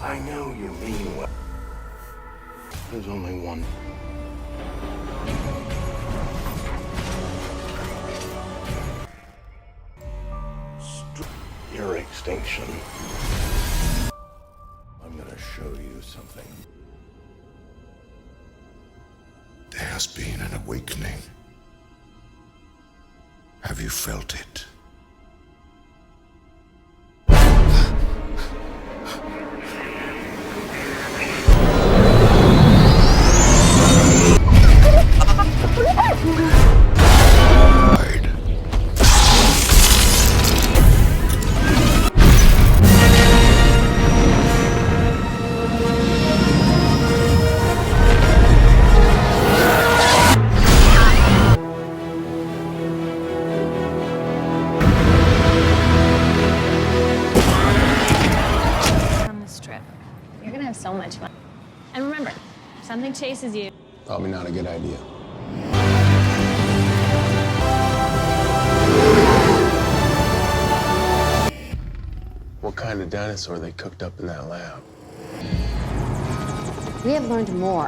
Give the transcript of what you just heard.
I know you mean well. There's only one. Your extinction. I'm gonna show you something. There has been an awakening. Have you felt it? On this trip, you're gonna have so much fun. And remember, if something chases you, Probably not a good idea. What kind of dinosaur they cooked up in that lab? We have learned more